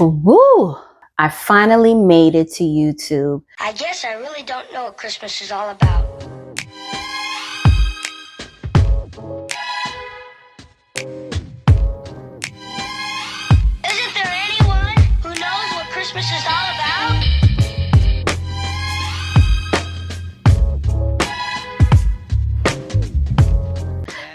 Woo! I finally made it to YouTube. I guess I really don't know what Christmas is all about. Isn't there anyone who knows what Christmas is all about?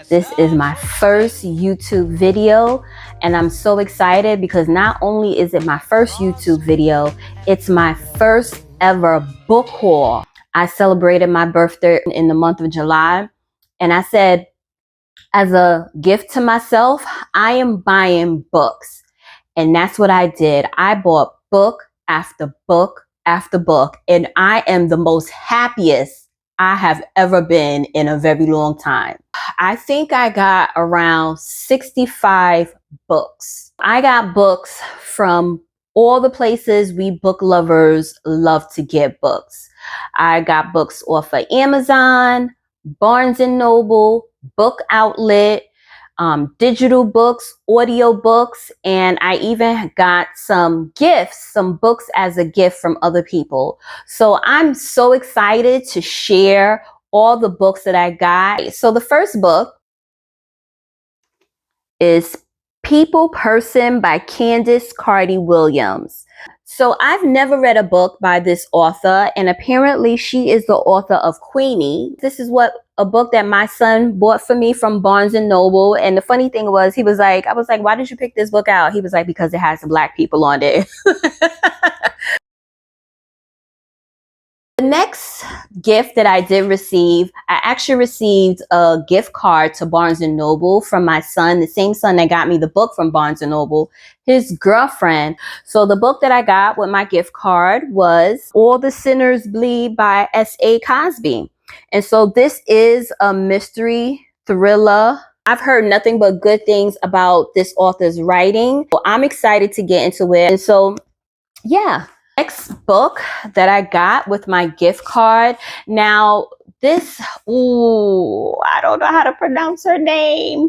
This is my first YouTube video, and I'm so excited because not only is it my first YouTube video, it's my first ever book haul. I celebrated my birthday in the month of July, and I said, as a gift to myself, I am buying books. And that's what I did. I bought book after book after book, and I am the most happiest I have ever been in a very long time. I think I got around 65 books. I got books from all the places we book lovers love to get books. I got books off of Amazon, Barnes and Noble, Book Outlet, digital books, audio books, and I even got some gifts, some books as a gift from other people. So I'm so excited to share all the books that I got. So the first book is People Person by Candace Carty Williams. So I've never read a book by this author, and apparently she is the author of Queenie. This is a book that my son bought for me from Barnes and Noble. And the funny thing was, I was like, why did you pick this book out? He was like, because it has Black people on it. The next gift that I did receive, I actually received a gift card to Barnes & Noble from my son, the same son that got me the book from Barnes & Noble, his girlfriend. So the book that I got with my gift card was All the Sinners Bleed by S.A. Cosby. And so this is a mystery thriller. I've heard nothing but good things about this author's writing. So I'm excited to get into it. And so, yeah. Next book that I got with my gift card. Now this, I don't know how to pronounce her name.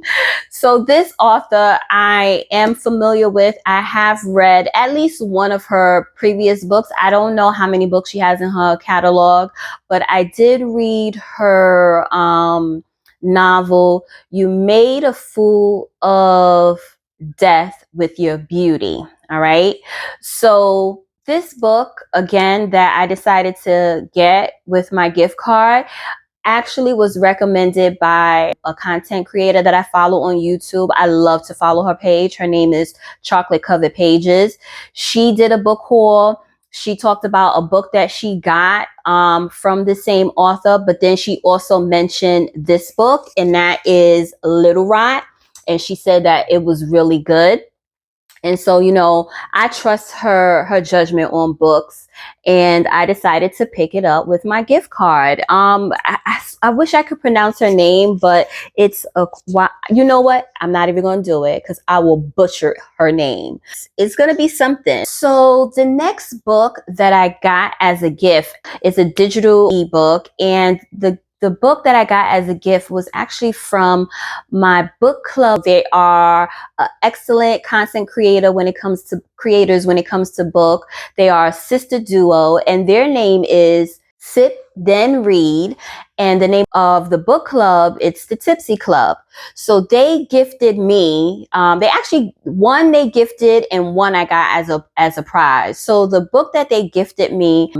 So this author I am familiar with. I have read at least one of her previous books. I don't know how many books she has in her catalog, but I did read her novel, You Made a Fool of Death with Your Beauty. All right. So this book, again, that I decided to get with my gift card actually was recommended by a content creator that I follow on YouTube. I love to follow her page. Her name is Chocolate Covered Pages. She did a book haul. She talked about a book that she got from the same author, but then she also mentioned this book, and that is Little Rot. And she said that it was really good. And so, you know, I trust her judgment on books, and I decided to pick it up with my gift card. I wish I could pronounce her name, but you know what? I'm not even going to do it because I will butcher her name. It's going to be something. So the next book that I got as a gift is a digital ebook, and the book that I got as a gift was actually from my book club. They are an excellent content creators when it comes to book. They are a sister duo, and their name is Sip Then Read. And the name of the book club, it's the Tipsy Club. So they gifted me, one they gifted and one I got as a prize. So the book that they gifted me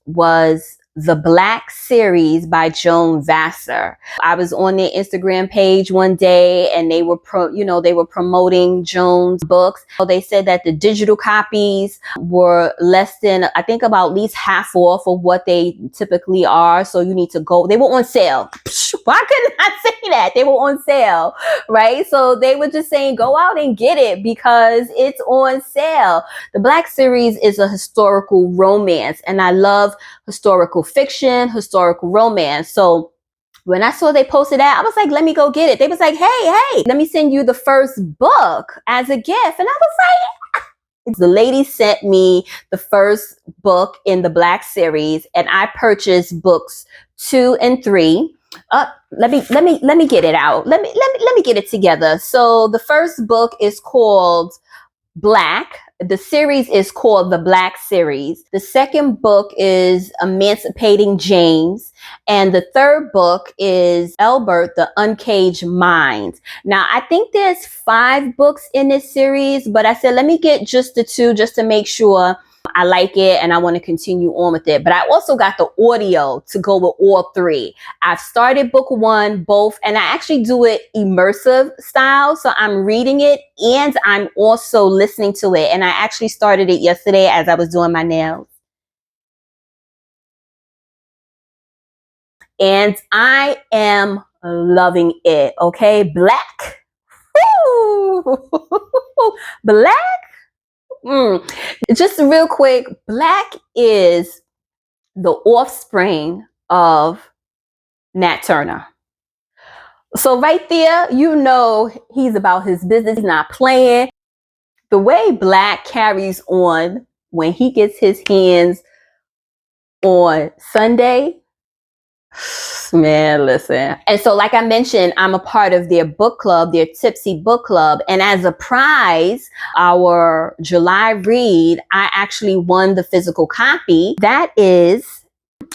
was The Black Series by Joan Vassar. I was on their Instagram page one day, and they were promoting Joan's books. So they said that the digital copies were less than, I think, about at least half off of what they typically are. So you need to go. They were on sale. Why couldn't I say that? They were on sale, right? So they were just saying, go out and get it because it's on sale. The Black Series is a historical romance, and I love historical fiction, historical romance. So when I saw they posted that, I was like, let me go get it. They was like, hey, let me send you the first book as a gift. And I was like, the lady sent me the first book in the Black Series, and I purchased books 2 and 3. Let me get it out. Let me get it together. So the first book is called Black The series is called the Black series. The second book is Emancipating James. And the third book is Albert, the Uncaged Mind. Now, I think there's 5 books in this series, but I said, let me get just the 2 just to make sure I like it and I want to continue on with it. But I also got the audio to go with all 3. I've started book 1, both, and I actually do it immersive style. So I'm reading it and I'm also listening to it. And I actually started it yesterday as I was doing my nails. And I am loving it. Okay. Black. Woo! Black. Just real quick, Black is the offspring of Nat Turner. So right there, you know he's about his business. He's not playing. The way Black carries on when he gets his hands on Sunday, man, listen. And so, like I mentioned, I'm a part of their book club, their Tipsy Book Club. And as a prize, our July read, I actually won the physical copy. That is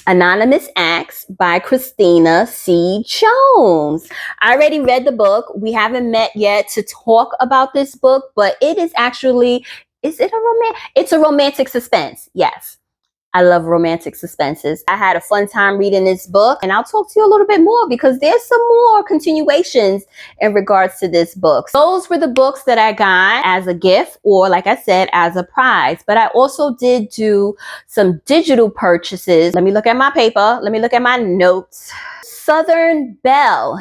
Anonymous Acts by Christina C. Jones. I already read the book. We haven't met yet to talk about this book, but it is actually, is it a romance? It's a romantic suspense. Yes. I love romantic suspenses. I had a fun time reading this book, and I'll talk to you a little bit more because there's some more continuations in regards to this book. Those were the books that I got as a gift or, like I said, as a prize. But I also did do some digital purchases. Let me look at my paper. Let me look at my notes. Southern Belle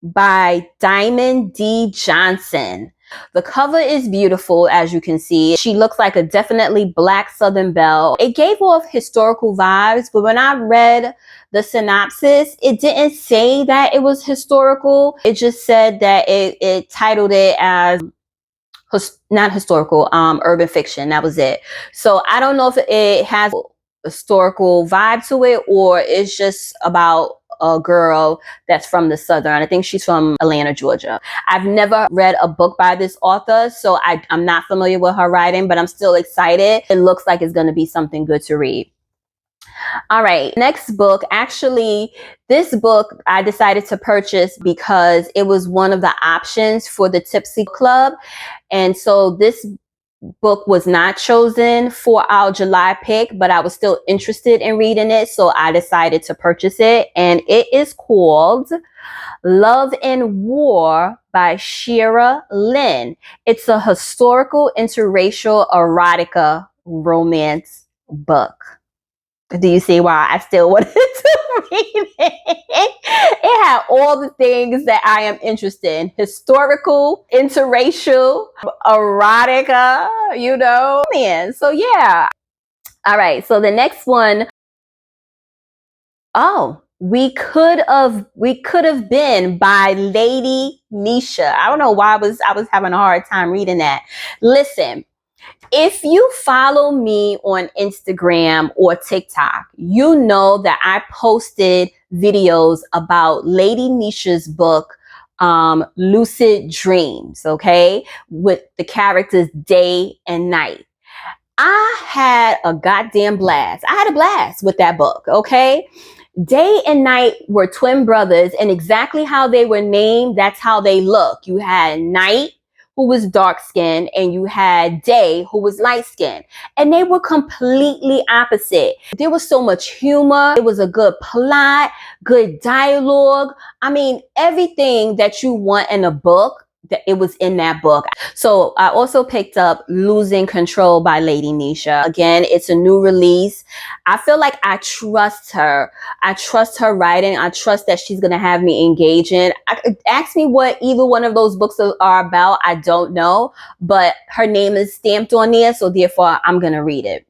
by Diamond D. Johnson. The cover is beautiful, as you can see. She looks like a definitely Black Southern Belle. It gave off historical vibes, but when I read the synopsis, it didn't say that it was historical. It just said that it titled it as not historical, urban fiction. That was it. So I don't know if it has a historical vibe to it or it's just about a girl that's from the Southern. I think she's from Atlanta, Georgia. I've never read a book by this author, so I'm not familiar with her writing, but I'm still excited. It looks like it's going to be something good to read. All right, next book. Actually, this book I decided to purchase because it was one of the options for the Tipsy Club. And so this book was not chosen for our July pick, but I was still interested in reading it. So I decided to purchase it. And it is called Love and War by Shira Lynn. It's a historical interracial erotica romance book. Do you see why I still wanted to read it? It had all the things that I am interested in. Historical, interracial, erotica, you know. Man, so yeah. All right, so the next one. Oh, we could have been by Lady Nisha. I don't know why I was having a hard time reading that. Listen, if you follow me on Instagram or TikTok, you know that I posted videos about Lady Nisha's book, Lucid Dreams, okay, with the characters day and night. I had a goddamn blast. I had a blast with that book, okay? Day and Night were twin brothers, and exactly how they were named, that's how they look. You had Night, who was dark skinned, and you had Day, who was light skinned. And they were completely opposite. There was so much humor. It was a good plot, good dialogue. I mean, everything that you want in a book, that it was in that book. So I also picked up Losing Control by Lady Nisha. Again, it's a new release. I feel like I trust her. I trust her writing. I trust that she's going to have me engaging. Ask me what either one of those books are about. I don't know, but her name is stamped on there. So therefore I'm going to read it.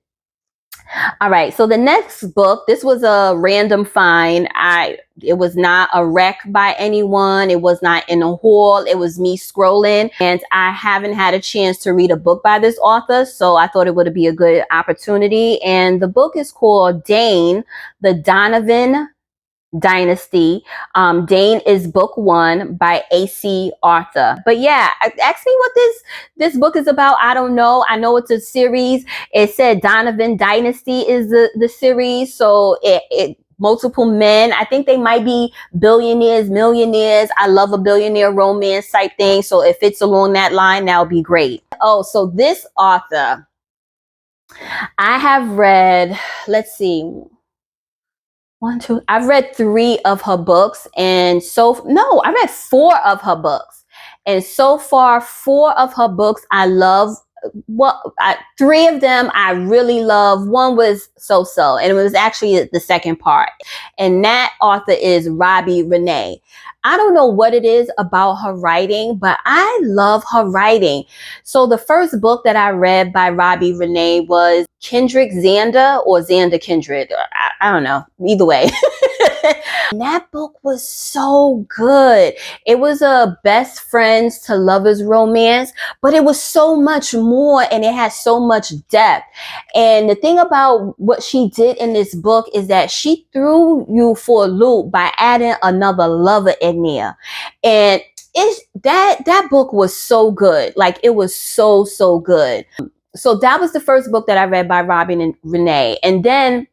All right. So the next book, this was a random find. It was not a rec by anyone. It was not in a haul. It was me scrolling, and I haven't had a chance to read a book by this author. So I thought it would be a good opportunity. And the book is called Dane, the Donovan Dynasty. Dane is book 1 by A.C. Arthur. But yeah, ask me what this book is about. I don't know. I know it's a series. It said Donovan Dynasty is the series. So it multiple men. I think they might be billionaires, millionaires. I love a billionaire romance type thing. So if it's along that line, that'll be great. Oh, so this author, I have read, let's see, I've read 3 of her books, and I read 4 of her books, and so far 4 of her books I love. 3 of them I really love. One was so, and it was actually the second part, and that author is Robbie Renee. I don't know what it is about her writing, but I love her writing. So the first book that I read by Robbie Renee was Kendrick Xander, or Xander Kendrick. I don't know. Either way. And that book was so good. It was a best friends to lovers romance, but it was so much more, and it had so much depth. And the thing about what she did in this book is that she threw you for a loop by adding another lover in there. And that book was so good. Like, it was so good. So that was the first book that I read by Robin and Renee. And then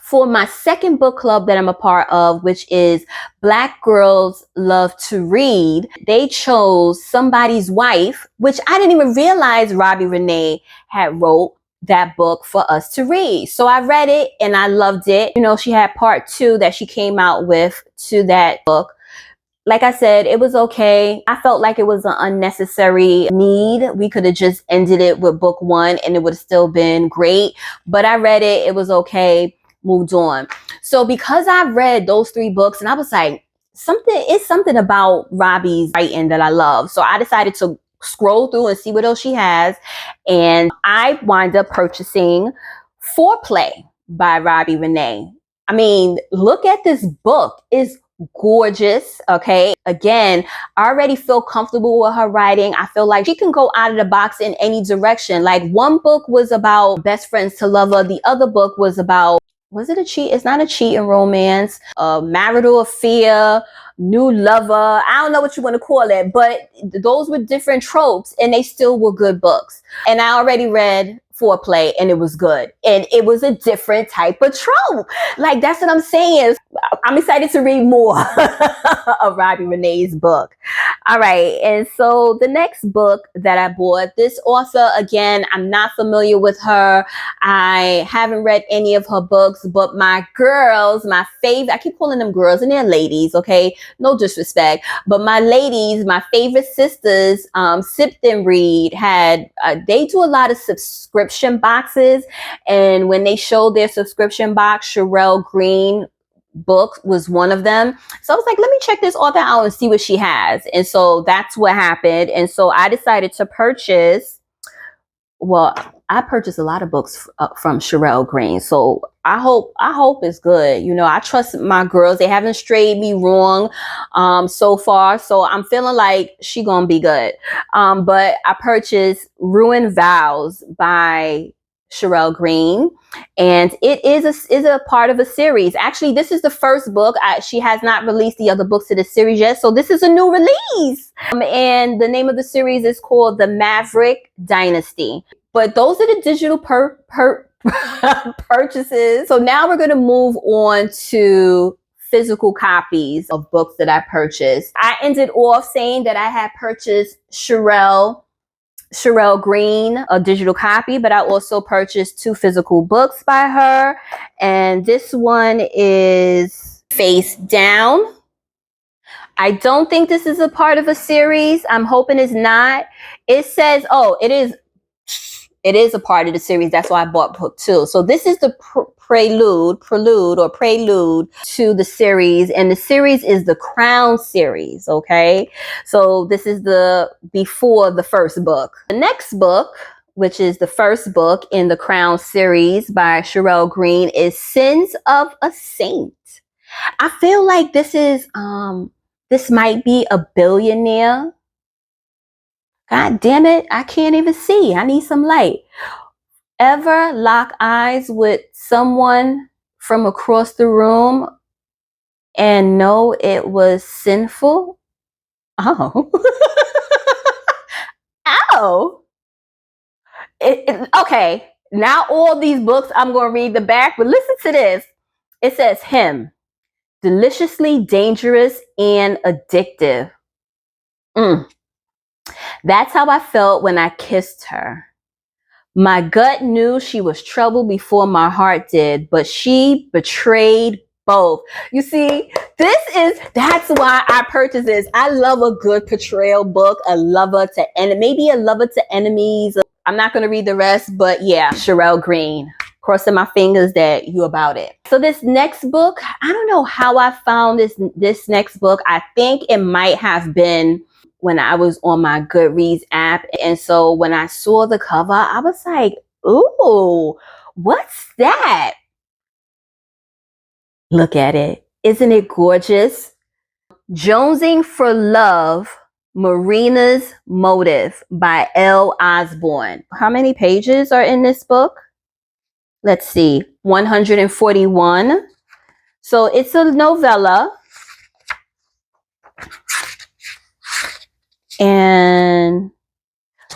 for my second book club that I'm a part of, which is Black Girls Love to Read, they chose Somebody's Wife, which I didn't even realize Robbie Renee had wrote that book for us to read. So I read it and I loved it. You know, she had part 2 that she came out with to that book. Like I said, it was okay. I felt like it was an unnecessary need. We could have just ended it with book 1 and it would have still been great. But I read it. It was okay. Moved on. So because I read those 3 books and I was like, something about Robbie's writing that I love. So I decided to scroll through and see what else she has. And I wind up purchasing Foreplay by Robbie Renee. I mean, look at this book. It's gorgeous. Okay. Again, I already feel comfortable with her writing. I feel like she can go out of the box in any direction. Like, one book was about best friends to lover. The other book was about, was it a cheat? It's not a cheating romance, a marital affair, new lover. I don't know what you want to call it, but those were different tropes and they still were good books. And I already read Foreplay and it was good. And it was a different type of trope. Like, that's what I'm saying. I'm excited to read more of Robbie Renee's book. All right. And so the next book that I bought, this author, again, I'm not familiar with her. I haven't read any of her books, but my girls, my favorite, I keep calling them girls and they're ladies, okay? No disrespect. But my ladies, my favorite sisters, Sip and Read, they do a lot of subscription boxes. And when they showed their subscription box, Sherelle Green book was one of them. So I was like, let me check this author out and see what she has. And so that's what happened. And so I decided to purchase, well, I purchased a lot of books from Sherelle Green. So I hope it's good. You know, I trust my girls. They haven't strayed me wrong so far. So I'm feeling like she gonna be good. But I purchased Ruined Vows by Sherelle Green, and it is a part of a series. Actually, this is the first book. She has not released the other books to the series yet, so this is a new release. And the name of the series is called The Maverick Dynasty. But those are the digital purchases. So now we're going to move on to physical copies of books that I purchased. I ended off saying that I had purchased Sherelle Green, a digital copy, but I also purchased 2 physical books by her. And this one is Face Down. I don't think this is a part of a series. I'm hoping it's not. It says, oh, it is a part of the series. That's why I bought book 2. So this is the prelude to the series. And the series is the Crown series. Okay. So this is before the first book. The next book, which is the first book in the Crown series by Sherelle Green, is Sins of a Saint. I feel like this might be a billionaire. God damn it, I can't even see. I need some light. Ever lock eyes with someone from across the room? and know it was sinful. Oh. Oh. Okay. Now all these books, I'm going to read the back, but listen to this. It says him, deliciously dangerous and addictive. That's how I felt when I kissed her. My gut knew she was trouble before my heart did, but she betrayed both. You see, that's why I purchased this. I love a good portrayal book, a lover to end, maybe a lover to enemies. I'm not going to read the rest, but yeah, Sherelle Green. Crossing my fingers that you about it. So this next book, I don't know how I found this next book. I think it might have been when I was on my Goodreads app. And so when I saw the cover, I was like, ooh, what's that? Look at it. Isn't it gorgeous? Jonesing for Love, Marina's Motive by L. Osborne. How many pages are in this book? Let's see, 141. So it's a novella. And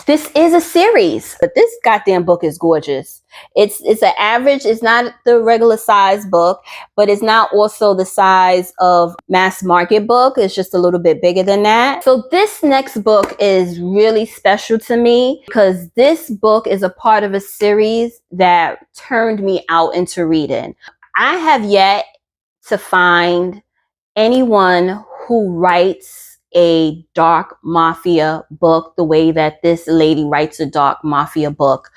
this is a series, but this goddamn book is gorgeous. It's an average, it's not the regular size book, but it's not also the size of mass market book. It's just a little bit bigger than that. So this next book is really special to me because this book is a part of a series that turned me out into reading. I have yet to find anyone who writes a dark mafia book the way that this lady writes a dark mafia book.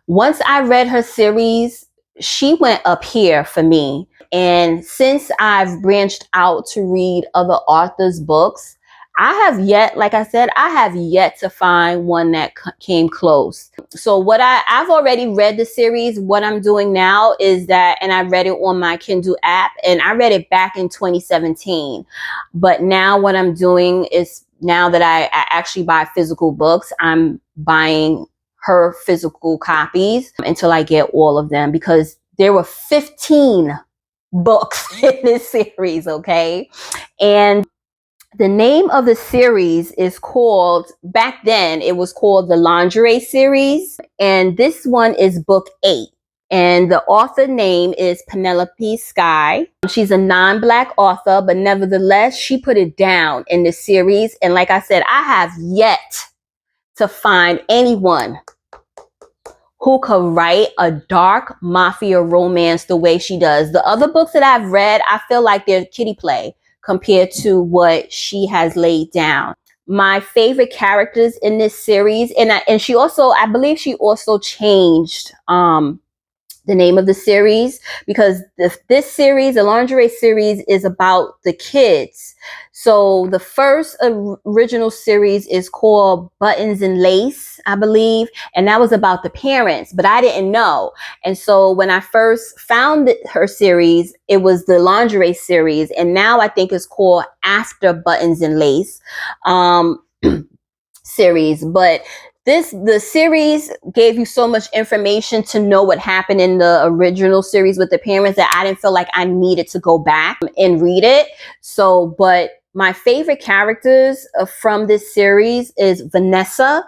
Once I read her series, she went up here for me. And since I've branched out to read other authors' books, I have yet, like I said, I have yet to find one that came close. So I've already read the series. What I'm doing now is that, and I read it on my Kindle app, and I read it back in 2017. But now what I'm doing is, now that I actually buy physical books, I'm buying her physical copies until I get all of them, because there were 15 books in this series, okay? And the name of the series is called, back then it was called the Lingerie series, and this one is book 8. And the author name is Penelope Sky. She's a non-Black author, but nevertheless, she put it down in the series. And like I said, I have yet to find anyone who could write a dark mafia romance the way she does. The other books that I've read, I feel like they're kiddie play compared to what she has laid down. My favorite characters in this series, and she also, I believe she also changed the name of the series, because this series, the Lingerie series, is about the kids. So the first original series is called Buttons and Lace, I believe, and that was about the parents, but I didn't know. And so when I first found her series, it was the Lingerie series, and now I think it's called After Buttons and Lace series. But the series gave you so much information to know what happened in the original series with the parents that I didn't feel like I needed to go back and read it. So, but my favorite characters from this series is Vanessa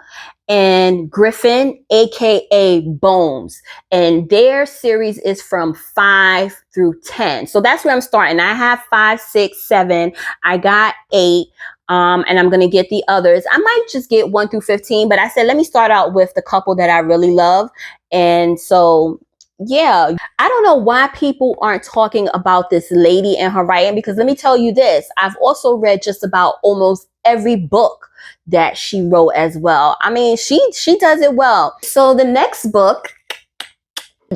and Griffin, aka Bones, and their series is from 5 through 10. So that's where I'm starting. I have 5, 6, 7. I got 8. And I'm going to get the others. I might just get 1 through 15, but I said, let me start out with the couple that I really love. And so, yeah, I don't know why people aren't talking about this lady and her writing, because let me tell you this, I've also read just about almost every book that she wrote as well. I mean, she does it well. So the next book,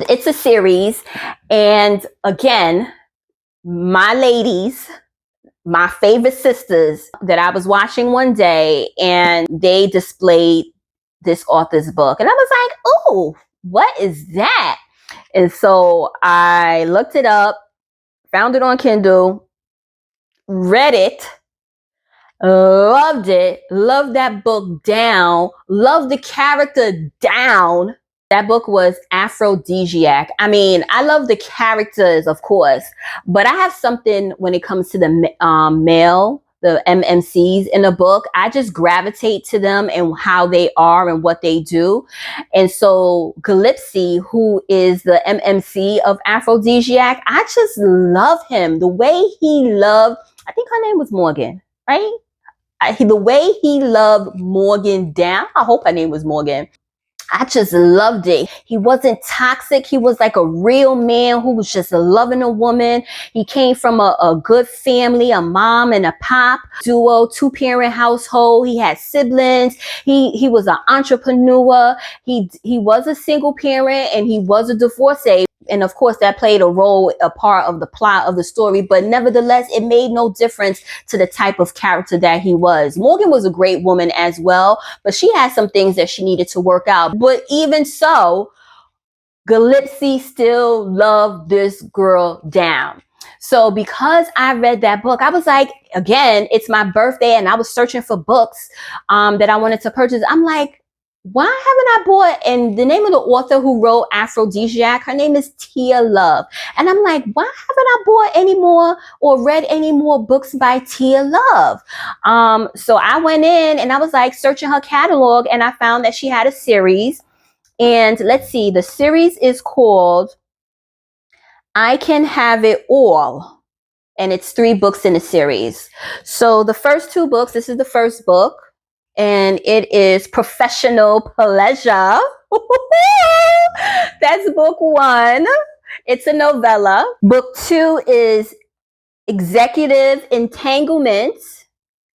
it's a series. And again, my ladies, my favorite sisters that I was watching one day, and they displayed this author's book. And I was like, oh, what is that? And so I looked it up, found it on Kindle, read it, loved it, loved that book down, loved the character down. That book was aphrodisiac. I mean, I love the characters, of course, but I have something when it comes to the male, the MMCs in the book. I just gravitate to them and how they are and what they do. And so Gillespie, who is the MMC of aphrodisiac, I just love him. The way he loved, I think her name was Morgan, right? The way he loved Morgan down. I hope her name was Morgan. I just loved it. He wasn't toxic. He was like a real man who was just loving a woman. He came from a good family, a mom and a pop duo, 2-parent household. He had siblings. He was an entrepreneur. He was a single parent and he was a divorcee. And of course, that played a part of the plot of the story. But nevertheless, it made no difference to the type of character that he was. Morgan was a great woman as well, but she had some things that she needed to work out. But even so, Gillespie still loved this girl down. So because I read that book, I was like, again, it's my birthday and I was searching for books that I wanted to purchase. I'm like, why haven't I bought? And the name of the author who wrote Aphrodisiac, her name is Tia Love. And I'm like, why haven't I bought any more or read any more books by Tia Love? So I went in and I was like searching her catalog and I found that she had a series. And let's see, the series is called I Can Have It All. And it's 3 books in the series. So the first 2 books, this is the first book. And it is Professional Pleasure. That's book 1. It's a novella. Book 2 is Executive Entanglement,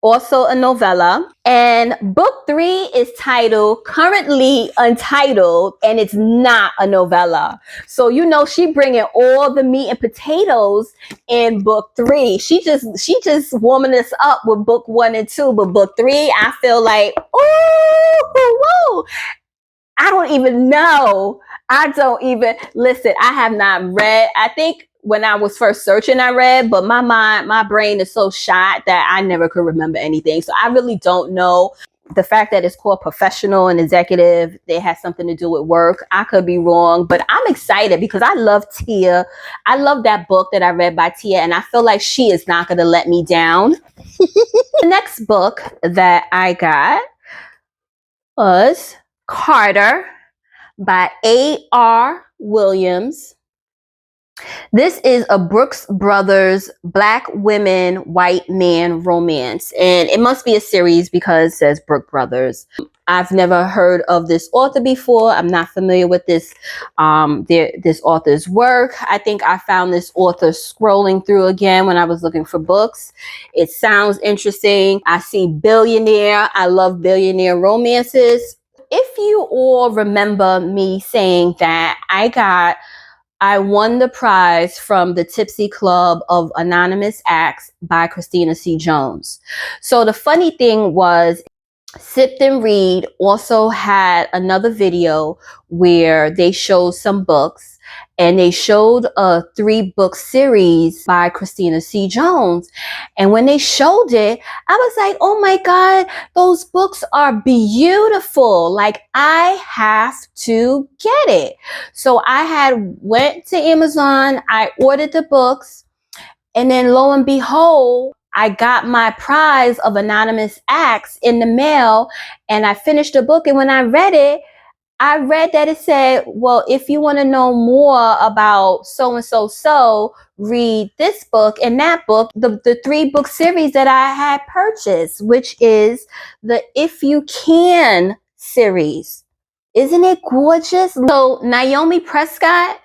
also a novella. And book 3 is titled Currently Untitled, and it's not a novella. So, you know, she bringing all the meat and potatoes in book 3. She just warming us up with book 1 and 2, but book 3, I feel like, whoa. I don't even know. Listen, I have not read. I think when I was first searching, I read, but my brain is so shot that I never could remember anything. So I really don't know. The fact that it's called Professional and Executive, it has something to do with work. I could be wrong, but I'm excited because I love Tia. I love that book that I read by Tia, and I feel like she is not going to let me down. The next book that I got was Carter by A.R. Williams. This is a Brooks Brothers Black women, white man romance. And it must be a series because it says Brooks Brothers. I've never heard of this author before. I'm not familiar with this author's work. I think I found this author scrolling through again when I was looking for books. It sounds interesting. I see billionaire. I love billionaire romances. If you all remember me saying that I won the prize from the Tipsy Club of Anonymous Acts by Christina C. Jones. So the funny thing was, Sip and Read also had another video where they showed some books, and they showed a 3-book series by Christina C. Jones. And when they showed it, I was like, oh my God, those books are beautiful. Like, I have to get it. So I went to Amazon, I ordered the books, and then lo and behold, I got my prize of Anonymous Acts in the mail, and I finished the book. And when I read it, I read that it said, well, if you want to know more about so, read this book and that book, the 3-book series that I had purchased, which is the If You Can series. Isn't it gorgeous? So Naomi Prescott,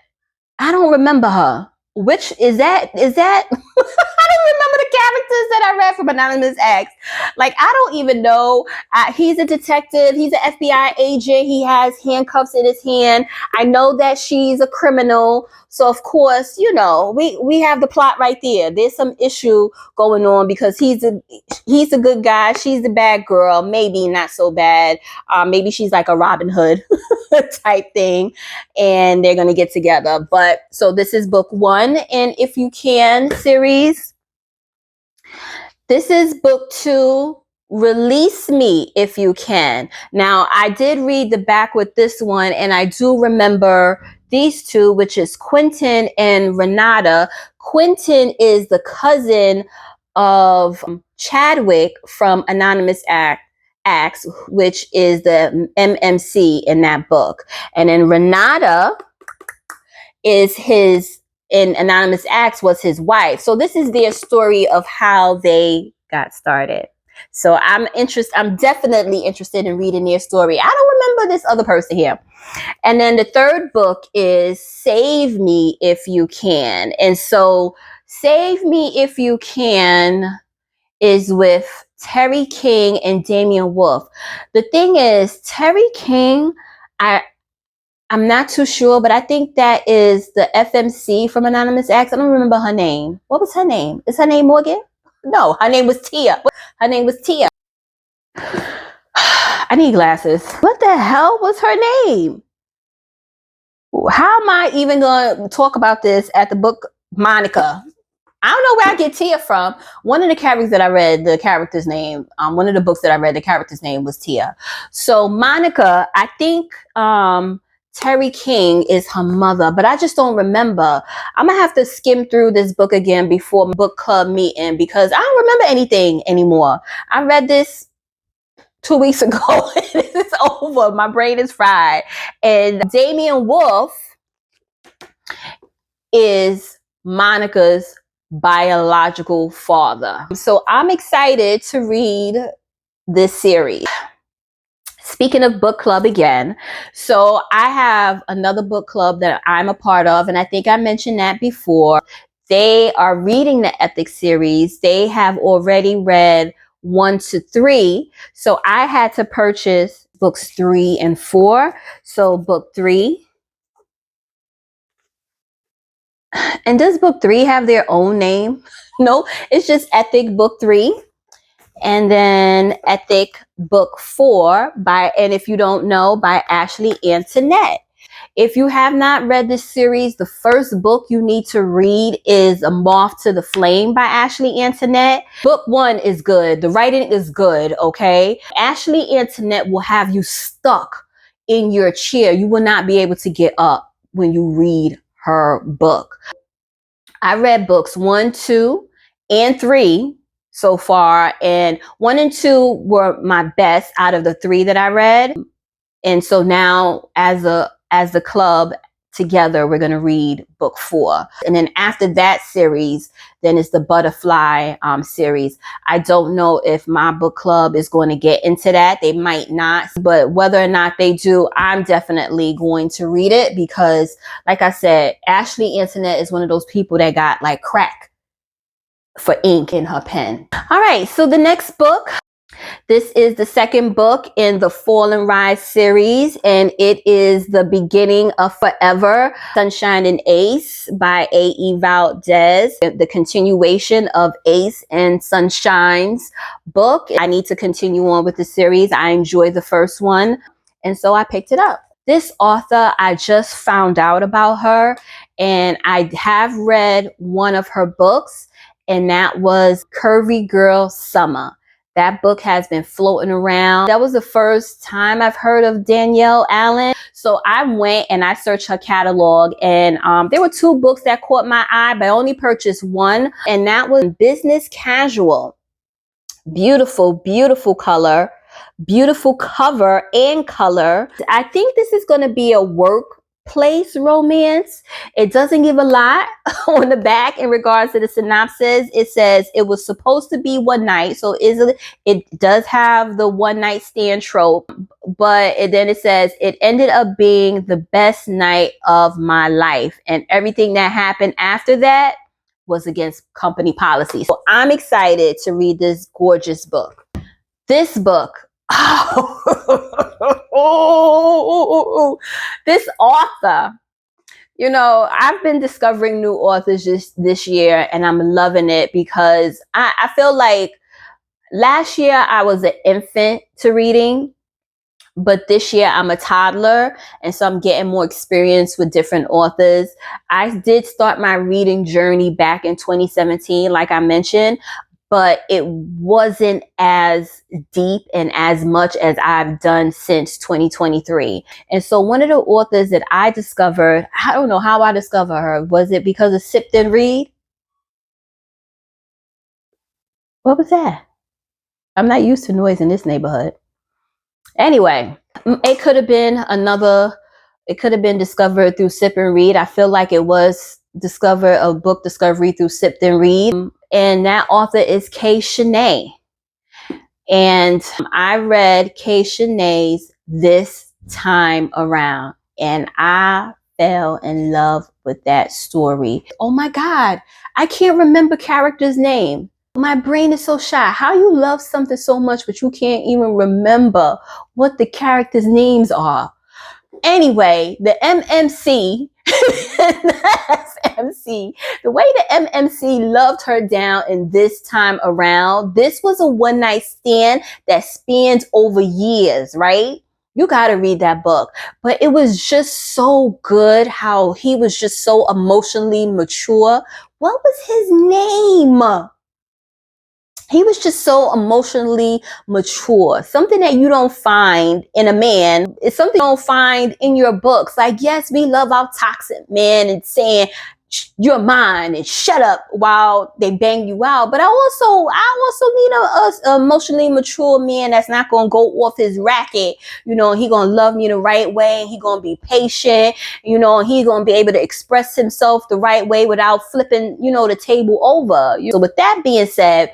I don't remember her. Which is that? I don't remember the characters that I read from Anonymous Acts. Like, I don't even know. He's a detective. He's an FBI agent. He has handcuffs in his hand. I know that she's a criminal. So, of course, you know, we have the plot right there. There's some issue going on because he's a good guy. She's the bad girl. Maybe not so bad. Maybe she's like a Robin Hood type thing, and they're going to get together. But so this is book 1 in If You Can series. This is book 2 Release Me If You Can. Now, I did read the back with this one, and I do remember these two, which is Quentin and Renata. Quentin is the cousin of Chadwick from Anonymous Acts, which is the MMC in that book. And then Renata is his, in Anonymous Acts, was his wife. So this is their story of how they got started. So I'm definitely interested in reading their story. I don't remember this other person here. And then the third book is Save Me If You Can. And so Save Me If You Can is with Terry King and Damian Wolf. The thing is, Terry King, I'm not too sure, but I think that is the FMC from Anonymous Acts. I don't remember her name. What was her name? Is her name Morgan? No, her name was Tia. Her name was Tia. I need glasses. What the hell was her name? How am I even going to talk about this at the book? Monica. I don't know where I get Tia from. One of the characters that I read, the character's name, one of the books that I read, the character's name was Tia. So Monica, I think Terry King is her mother, but I just don't remember. I'm going to have to skim through this book again before book club meeting because I don't remember anything anymore. I read this 2 weeks ago. It's over. My brain is fried. And Damian Wolf is Monica's biological father. So I'm excited to read this series. Speaking of book club again, so I have another book club that I'm a part of, and I think I mentioned that before. They are reading the Ethics series. They have already read 1 to 3. So I had to purchase books 3 and 4. So book 3. And does book 3 have their own name? No, it's just Ethic Book 3. And then Ethic Book 4 and if you don't know, by Ashley Antoinette. If you have not read this series, the first book you need to read is A Moth to the Flame by Ashley Antoinette. Book 1 is good. The writing is good, okay? Ashley Antoinette will have you stuck in your chair. You will not be able to get up when you read her book. I read books 1, 2, and 3 so far, and 1 and 2 were my best out of the 3 that I read. And so now as a club together, we're going to read book 4. And then after that series, then it's the Butterfly series. I don't know if my book club is going to get into that. They might not, but whether or not they do, I'm definitely going to read it because, like I said, Ashley Antoinette is one of those people that got like crack for ink in her pen. All right, so the next book. This is the second book in the Fall and Rise series, and it is the beginning of Forever, Sunshine and Ace by A.E. Valdez, the continuation of Ace and Sunshine's book. I need to continue on with the series. I enjoyed the first one, and so I picked it up. This author, I just found out about her, and I have read one of her books, and that was Curvy Girl Summer. That book has been floating around. That was the first time I've heard of Danielle Allen. So I went and I searched her catalog, and there were 2 books that caught my eye, but I only purchased one, and that was Business Casual. Beautiful, beautiful color, beautiful cover and color. I think this is going to be a workplace romance. It doesn't give a lot on the back in regards to the synopsis. It says it was supposed to be one night. So it does have the one night stand trope, but then it says it ended up being the best night of my life. And everything that happened after that was against company policy. So I'm excited to read this gorgeous book. This book, this author, you know, I've been discovering new authors just this year, and I'm loving it because I feel like last year I was an infant to reading, but this year I'm a toddler, and so I'm getting more experience with different authors. I did start my reading journey back in 2017, like I mentioned, but it wasn't as deep and as much as I've done since 2023. And so one of the authors that I discovered, I don't know how I discovered her. Was it because of Sip Then Read? What was that? I'm not used to noise in this neighborhood. Anyway, it could have been discovered through Sip and Read. I feel like it was a book discovery through Sip and Read. And that author is Kay Shanae. And I read Kay Shanae's This Time Around, and I fell in love with that story. Oh my God, I can't remember character's name. My brain is so shy. How you love something so much, but you can't even remember what the characters' names are. Anyway, the MMC, the way the MMC loved her down in This Time Around, this was a one night stand that spans over years, right? You got to read that book. But it was just so good how he was just so emotionally mature. What was his name? He was just so emotionally mature. Something that you don't find in a man. It's something you don't find in your books. Like, yes, we love our toxic men and saying, you're mine and shut up while they bang you out. But I also need a emotionally mature man that's not going to go off his racket. You know, he going to love me the right way. He going to be patient. You know, he going to be able to express himself the right way without flipping, the table over. So with that being said,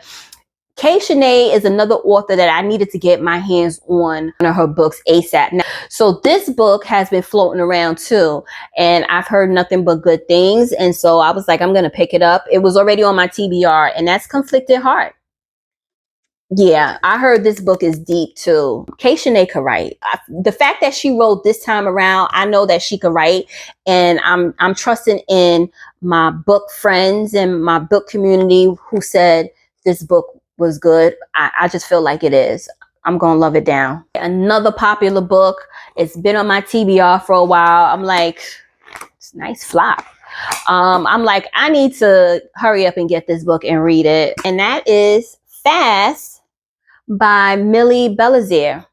Kay Shanae is another author that I needed to get my hands on one of her books ASAP. Now, so this book has been floating around too, and I've heard nothing but good things. And so I was like, I'm going to pick it up. It was already on my TBR, and that's Conflicted Heart. Yeah, I heard this book is deep too. Kay Shanae could write. The fact that she wrote This Time Around, I know that she could write, and I'm trusting in my book friends and my book community who said this book was good. I just feel like it is. I'm gonna love it down. Another popular book. It's been on my TBR for a while. I'm like, it's a nice flop. I'm like, I need to hurry up and get this book and read it. And that is Fast by Millie Belazar.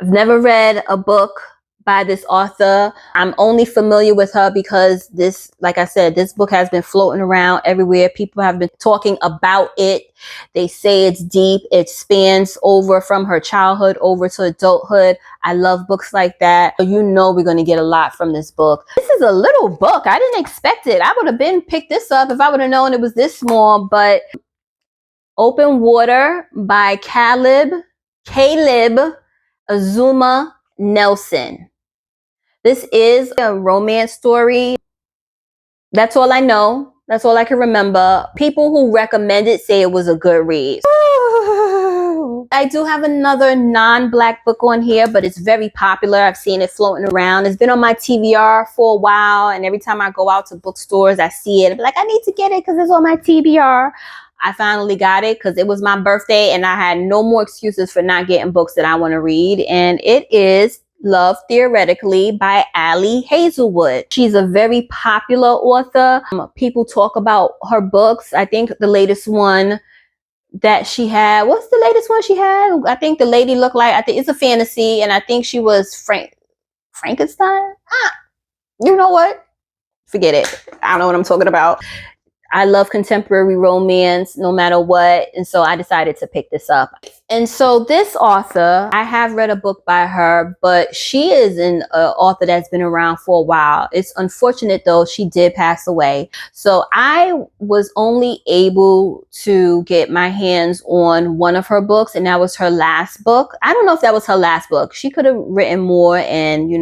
I've never read a book by this author. I'm only familiar with her because this, like I said, this book has been floating around everywhere. People have been talking about it. They say it's deep. It spans over from her childhood over to adulthood. I love books like that. You know we're going to get a lot from this book. This is a little book. I didn't expect it. I would have been picked this up if I would have known it was this small, but Open Water by Caleb Azuma Nelson. This is a romance story. That's all I know. That's all I can remember. People who recommend it say it was a good read. I do have another non-Black book on here, but it's very popular. I've seen it floating around. It's been on my TBR for a while, and every time I go out to bookstores, I see it. I'm like, I need to get it because it's on my TBR. I finally got it because it was my birthday, and I had no more excuses for not getting books that I want to read, and it is Love Theoretically by Ali Hazelwood. She's a very popular author. People talk about her books. I think the latest one that she had, what's the latest one she had? I think the lady looked like, I think it's a fantasy, and I think she was Frankenstein? You know what? Forget it. I don't know what I'm talking about. I love contemporary romance no matter what. And so I decided to pick this up. And so this author, I have read a book by her, but she is an author that's been around for a while. It's unfortunate though, she did pass away. So I was only able to get my hands on one of her books, and that was her last book. I don't know if that was her last book. She could have written more, and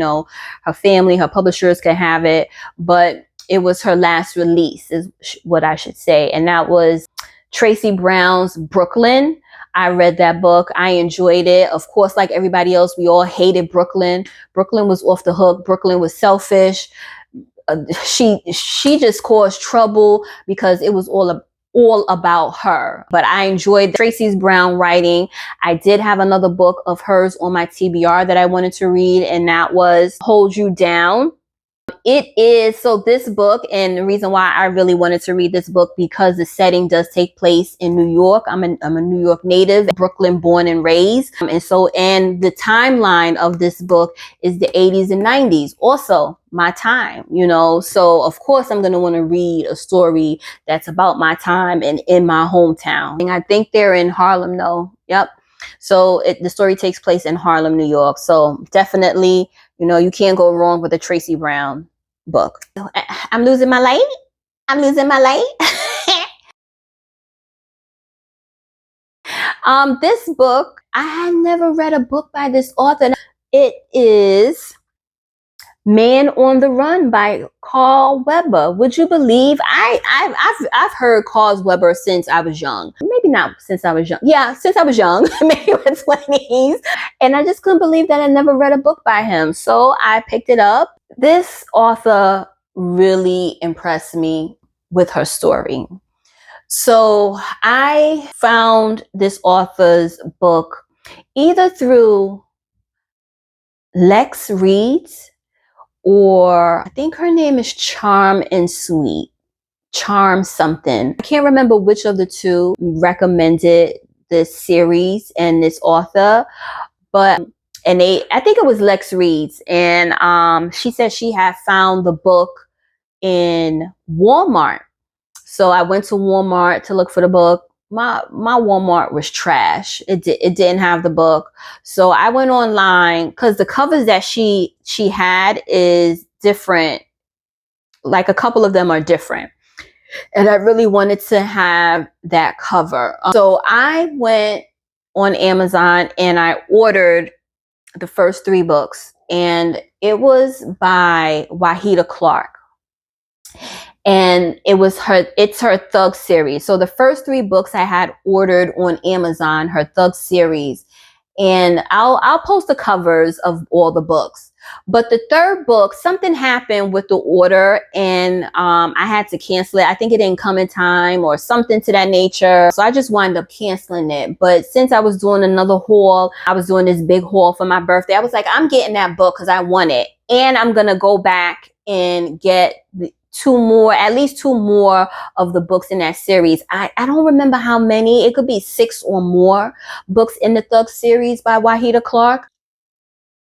her family, her publishers can have it, but it was her last release is what I should say. And that was Tracy Brown's Brooklyn. I read that book. I enjoyed it. Of course, like everybody else, we all hated Brooklyn. Brooklyn was off the hook. Brooklyn was selfish. She just caused trouble because it was all about her. But I enjoyed Tracy Brown writing. I did have another book of hers on my TBR that I wanted to read, and that was Hold You Down. it is. So this book, and the reason why I really wanted to read this book, because the setting does take place in New York. I'm a New York native, Brooklyn born and raised. And the timeline of this book is the 80s and 90s. Also my time, so of course I'm going to want to read a story that's about my time and in my hometown. And I think they're in Harlem though. Yep. So the story takes place in Harlem, New York. So definitely, you can't go wrong with a Tracy Brown book. I'm losing my light. I'm losing my light. This book, I had never read a book by this author. It is Man on the Run by Carl Weber. Would you believe? I've heard Carl Weber since I was young. Maybe not since I was young. Yeah, since I was young, maybe in my 20s. And I just couldn't believe that I never read a book by him. So I picked it up. This author really impressed me with her story. So I found this author's book either through Lex Reads, or I think her name is Charm and Sweet. Charm something. I can't remember which of the two recommended this series and this author, I think it was Lex Reads, and she said she had found the book in Walmart. So I went to Walmart to look for the book. My Walmart was trash. It didn't have the book. So I went online, because the covers that she had is different. Like a couple of them are different. And I really wanted to have that cover. So I went on Amazon and I ordered the first 3 books. And it was by Wahida Clark. And it's her Thug series. So the first 3 books I had ordered on Amazon, her Thug series. And I'll post the covers of all the books. But the 3rd book, something happened with the order, and I had to cancel it. I think it didn't come in time or something to that nature. So I just wound up canceling it. But since I was doing another haul, I was doing this big haul for my birthday, I was like, I'm getting that book because I want it. And I'm going to go back and get at least 2 more of the books in that series. I don't remember how many. It could be 6 or more books in the Thug series by Wahida Clark.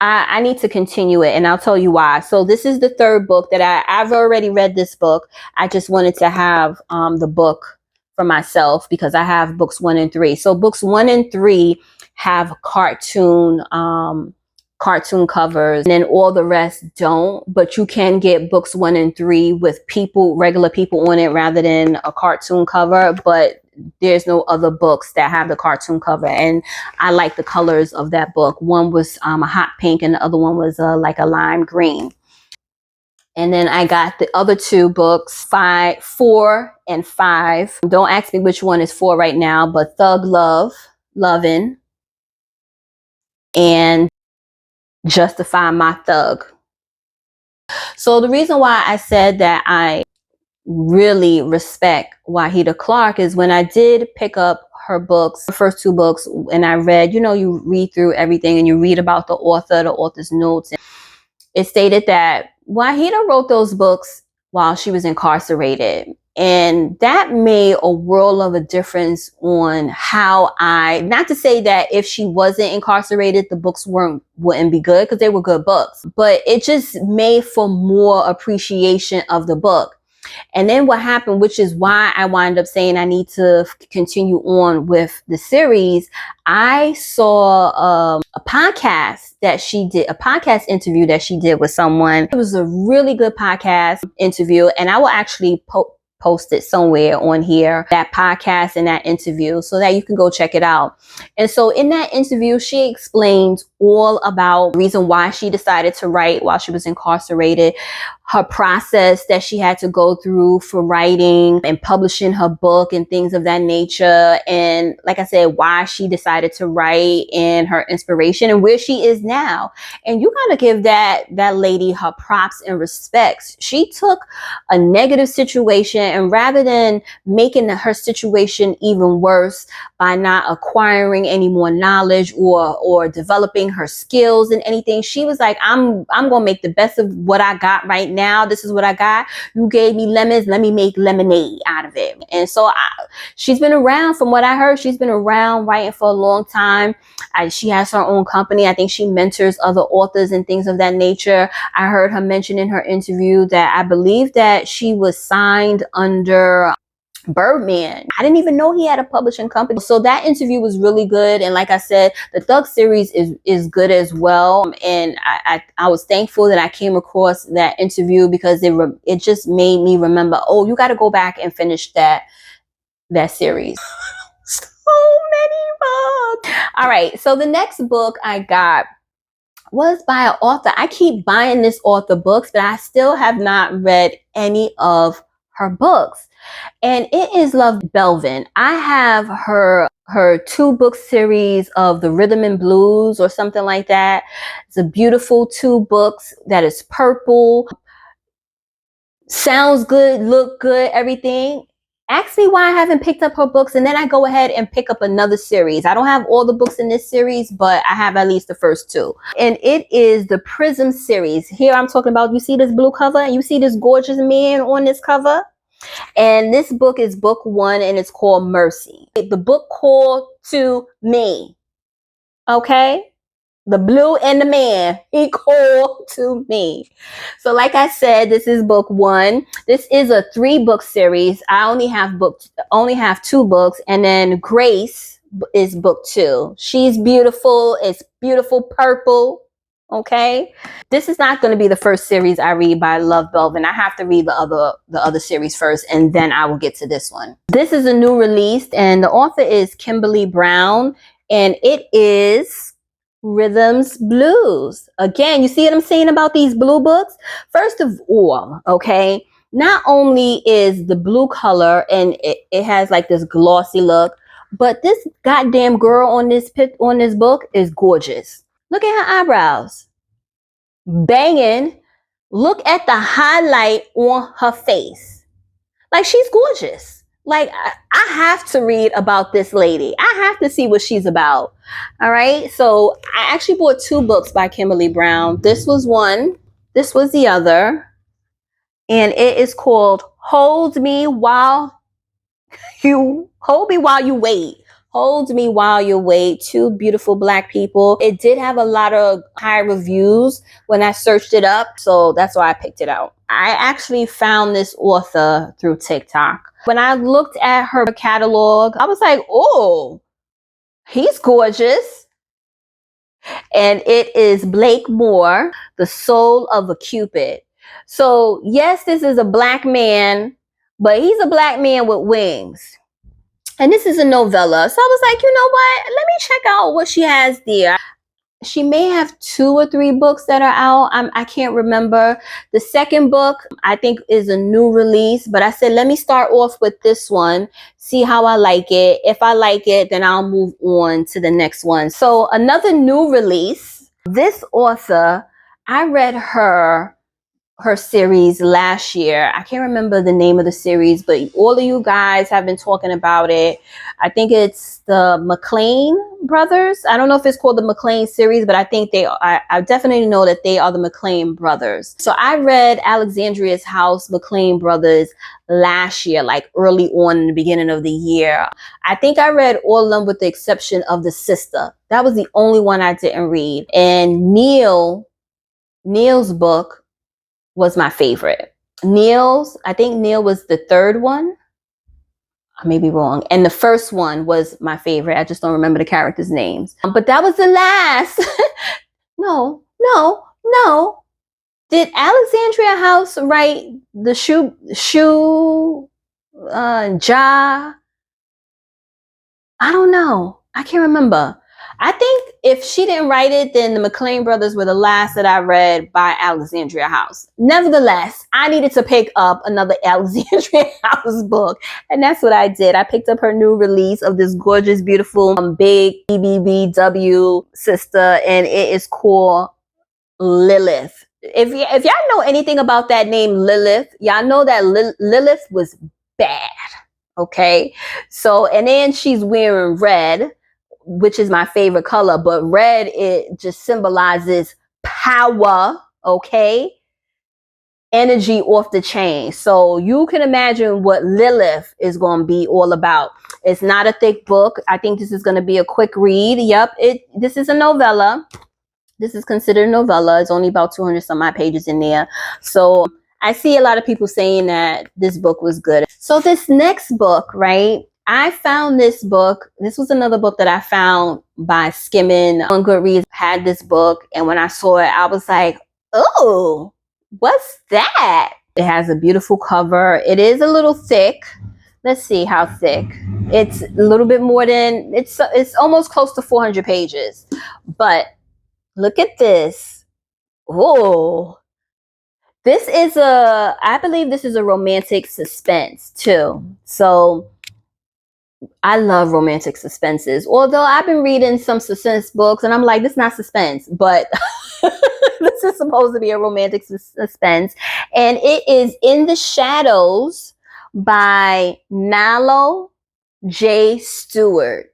I need to continue it, and I'll tell you why. So this is the 3rd book that I've already read this book. I just wanted to have the book for myself because I have books 1 and 3. So books 1 and 3 have cartoon covers, and then all the rest don't. But you can get books 1 and 3 with regular people on it rather than a cartoon cover. But there's no other books that have the cartoon cover, and I like the colors of that book. One was a hot pink, and the other one was like a lime green. And then I got the other 2 books, 4 and 5. Don't ask me which one is 4 right now, but Thug Lovin', and Justify My Thug. So the reason why I said that I really respect Wahida Clark is when I did pick up her books, the first 2 books, and I read, you read through everything and you read about the author's notes. And it stated that Wahida wrote those books while she was incarcerated. And that made a world of a difference on how not to say that if she wasn't incarcerated, the books wouldn't be good, because they were good books, but it just made for more appreciation of the book. And then what happened, which is why I wound up saying I need to continue on with the series, I saw a podcast that she did, a podcast interview that she did with someone. It was a really good podcast interview, and I will actually post it somewhere on here, that podcast and that interview, so that you can go check it out. And so in that interview, she explained all about the reason why she decided to write while she was incarcerated, her process that she had to go through for writing and publishing her book and things of that nature. And like I said, why she decided to write and her inspiration and where she is now. And you gotta give that lady her props and respects. She took a negative situation, and rather than making her situation even worse by not acquiring any more knowledge or developing her skills and anything, she was like, I'm gonna make the best of what I got right now this is what I got. You gave me lemons, let me make lemonade out of it. And so she's been around, from what I heard, she's been around writing for a long time. She has her own company. I think she mentors other authors and things of that nature. I heard her mention in her interview that I believe that she was signed under Birdman. I didn't even know he had a publishing company. So that interview was really good. And like I said, the Thug series is good as well. And I was thankful that I came across that interview, because it just made me remember, oh, you got to go back and finish that series. So many books. All right. So the next book I got was by an author. I keep buying this author books, but I still have not read any of her books. And it is Love Belvin. I have her 2-book series of the Rhythm and Blues or something like that. It's a beautiful 2 books that is purple. Sounds good, look good, everything. Ask me why I haven't picked up her books, and then I go ahead and pick up another series. I don't have all the books in this series, but I have at least the first 2. And it is the Prism series. Here I'm talking about, you see this blue cover and you see this gorgeous man on this cover? And this book is book 1, and it's called Mercy. The book called to me. Okay? The blue and the man, he called to me. So like I said, this is book 1. This is a 3-book series. I only have 2 books, and then Grace is book 2. She's beautiful. It's beautiful purple. Okay? This is not going to be the first series I read by Love Belvin. I have to read the other series first, and then I will get to this one. This is a new release, and the author is Kimberly Brown, and it is Rhythms Blues. Again, you see what I'm saying about these blue books? First of all, okay, not only is the blue color and it has like this glossy look, but this goddamn girl on this book is gorgeous. Look at her eyebrows. Banging. Look at the highlight on her face. Like, she's gorgeous. Like, I have to read about this lady. I have to see what she's about. All right. So I actually bought 2 books by Kimberly Brown. This was one. This was the other. And it is called Hold Me While You Wait. Hold Me While You Wait. 2 beautiful Black people. It did have a lot of high reviews when I searched it up, so that's why I picked it out. I actually found this author through TikTok. When I looked at her catalog, I was like, oh, he's gorgeous. And it is Blake Moore, The Soul of a Cupid. So yes, this is a Black man, but he's a Black man with wings. And this is a novella. So I was like, you know what? Let me check out what she has there. She may have 2 or 3 books that are out. I can't remember. The second book, I think, is a new release. But I said, let me start off with this one, see how I like it. If I like it, then I'll move on to the next one. So another new release. This author, I read her series last year. I can't remember the name of the series, but all of you guys have been talking about it. I think it's the McLean brothers. I don't know if it's called the McLean series, but I think they are. I definitely know that they are the McLean brothers. So I read Alexandria's House, McLean Brothers last year, like early on in the beginning of the year. I think I read all of them with the exception of the sister. That was the only one I didn't read. And Neil's book was my favorite. I think Neil was the 3rd one. I may be wrong. And the first one was my favorite. I just don't remember the characters' names. But that was the last. No. Did Alexandria House write the Ja? I don't know. I can't remember. I think if she didn't write it, then the McLean brothers were the last that I read by Alexandria House. Nevertheless, I needed to pick up another Alexandria House book. And that's what I did. I picked up her new release of this gorgeous, beautiful, big BBBW sister. And it is called Lilith. If y'all know anything about that name Lilith, y'all know that Lilith was bad. Okay. So, and then she's wearing red, which is my favorite color, but red, it just symbolizes power. Okay. energy off the chain. So you can imagine what Lilith is going to be all about. It's not a thick book. I think this is going to be a quick read. Yep, this is a novella. This is considered a novella. It's only about 200 some odd pages in there. So I see a lot of people saying that this book was good. So this next book, right? I found this book. This was another book that I found by skimming on Goodreads. Had this book, and when I saw it, I was like, oh, what's that? It has a beautiful cover. It is a little thick. Let's see how thick. It's a little bit more than, it's almost close to 400 pages. But look at this. Oh, I believe this is a romantic suspense too. So I love romantic suspenses. Although I've been reading some suspense books and I'm like, this is not suspense, but this is supposed to be a romantic suspense. And it is In the Shadows by Nalo J. Stewart.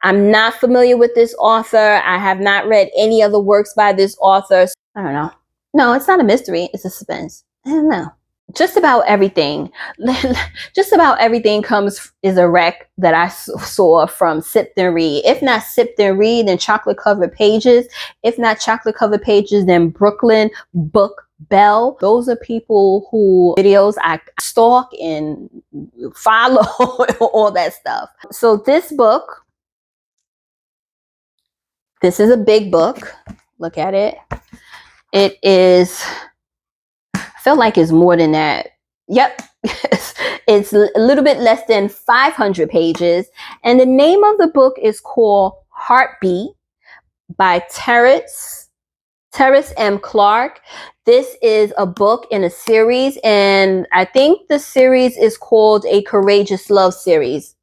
I'm not familiar with this author. I have not read any other works by this author. I don't know. No, it's not a mystery. It's a suspense. I don't know. Just about everything. Just about everything is a rec that I saw from Sip and Read. If not Sip and Read, then Chocolate Covered Pages. If not Chocolate Covered Pages, then Brooklyn Book Bell. Those are people who videos I stalk and follow, all that stuff. So this book, this is a big book. Look at it. It is, I feel like it's more than that. Yep. It's a little bit less than 500 pages. And the name of the book is called Heartbeat by Terrence M. Clark. This is a book in a series, and I think the series is called A Courageous Love series.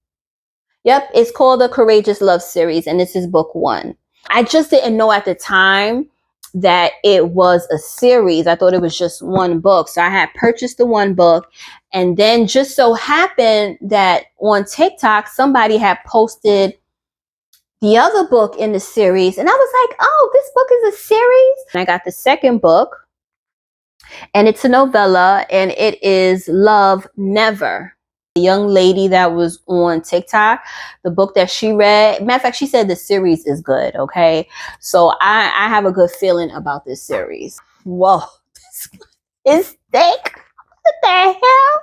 Yep, it's called the Courageous Love series, and this is book 1. I just didn't know at the time that it was a series. I thought it was just one book. So I had purchased the one book, and then just so happened that on TikTok, somebody had posted the other book in the series, and I was like, oh, this book is a series. And I got the second book, and it's a novella, and it is Love Never. The young lady that was on TikTok, the book that she read, matter of fact, she said the series is good, okay? So I have a good feeling about this series. Whoa, it's thick. What the hell?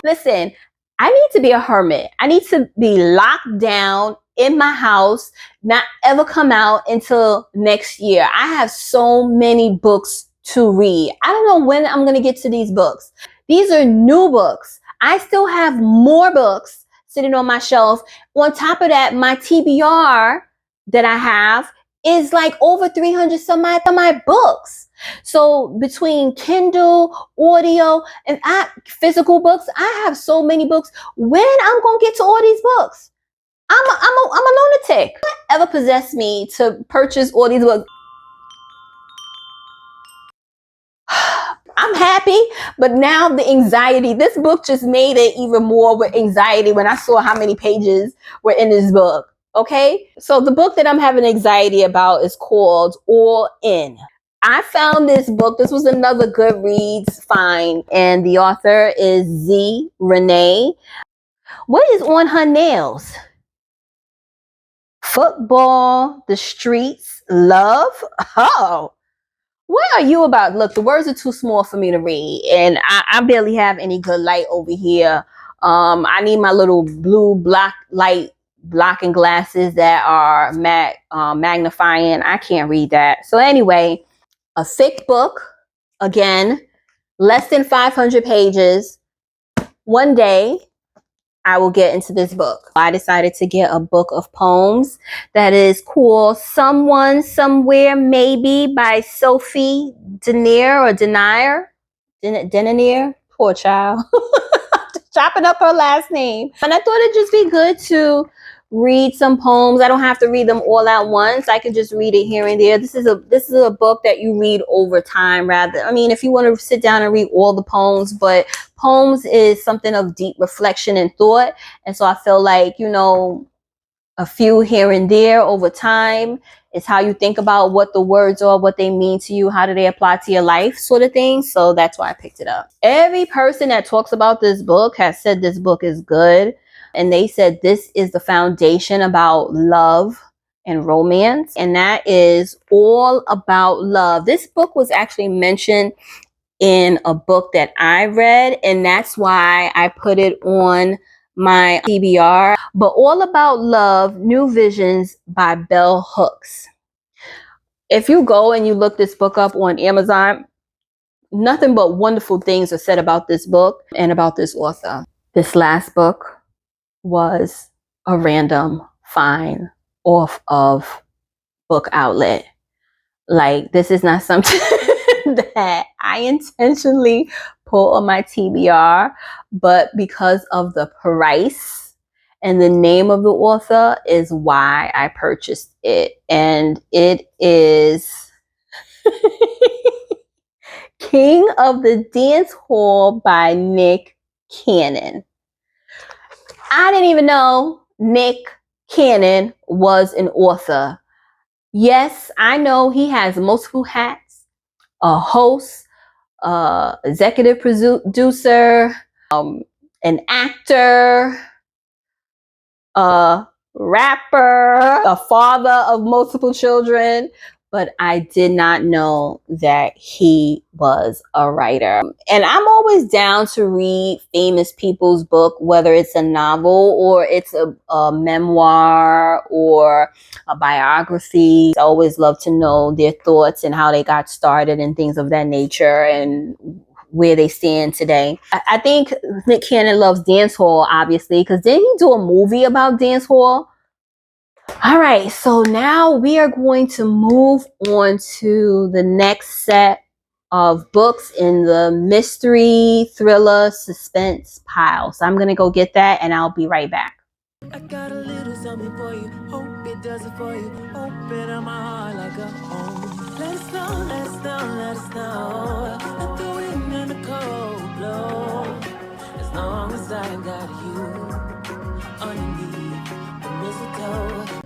Listen, I need to be a hermit. I need to be locked down in my house, not ever come out until next year. I have so many books to read. I don't know when I'm going to get to these books. These are new books. I still have more books sitting on my shelf. On top of that, my TBR that I have is like over 300 some of my books. So between Kindle, audio, and physical books, I have so many books. When I'm going to get to all these books? I'm a lunatic. What ever possessed me to purchase all these books? I'm happy, but now the anxiety, this book just made it even more with anxiety when I saw how many pages were in this book. Okay, so the book that I'm having anxiety about is called All In. I found this book. This was another Goodreads find, and the author is Z. Renee. What is on her nails? Football, the streets, love. Oh, what are you about? Look, the words are too small for me to read, and I barely have any good light over here. I need my little blue light blocking glasses that are magnifying. I can't read that. So anyway, a thick book, again, less than 500 pages. One day, I will get into this book. I decided to get a book of poems that is called Someone, Somewhere, Maybe by Sophie Denier or Denier. Denier? Poor child. Chopping up her last name. And I thought it'd just be good to read some poems. I don't have to read them all at once. I can just read it here and there. This is a book that you read over time rather. I mean, if you want to sit down and read all the poems, but poems is something of deep reflection and thought. And so I feel like, you know, a few here and there over time It's how you think about what the words are, what they mean to you, how do they apply to your life, sort of thing. So that's why I picked it up. Every person that talks about this book has said this book is good. And they said this is the foundation about love and romance. And that is all about love. This book was actually mentioned in a book that I read, and that's why I put it on my TBR. But All About Love, New Visions by Bell Hooks. If you go and you look this book up on Amazon, nothing but wonderful things are said about this book and about this author. This last book was a random find off of Book Outlet. Like, this is not something that I intentionally put on my TBR, but because of the price and the name of the author is why I purchased it. And it is King of the Dance Hall by Nick Cannon. I didn't even know Nick Cannon was an author. Yes, I know he has multiple hats, a host, executive producer, an actor, a rapper, a father of multiple children, but I did not know that he was a writer. And I'm always down to read famous people's book, whether it's a novel or it's a memoir or a biography. I always love to know their thoughts and how they got started and things of that nature and where they stand today. I think Nick Cannon loves dancehall, obviously, because didn't he do a movie about dancehall? All right, so now we are going to move on to the next set of books in the mystery, thriller, suspense pile. So I'm going to go get that and I'll be right back. I got a little something for you. Hope it does it for you. Open up my heart like a home. Let us know, let us know, let us know. Let the wind and the cold blow. As long as I got you underneath the mistletoe.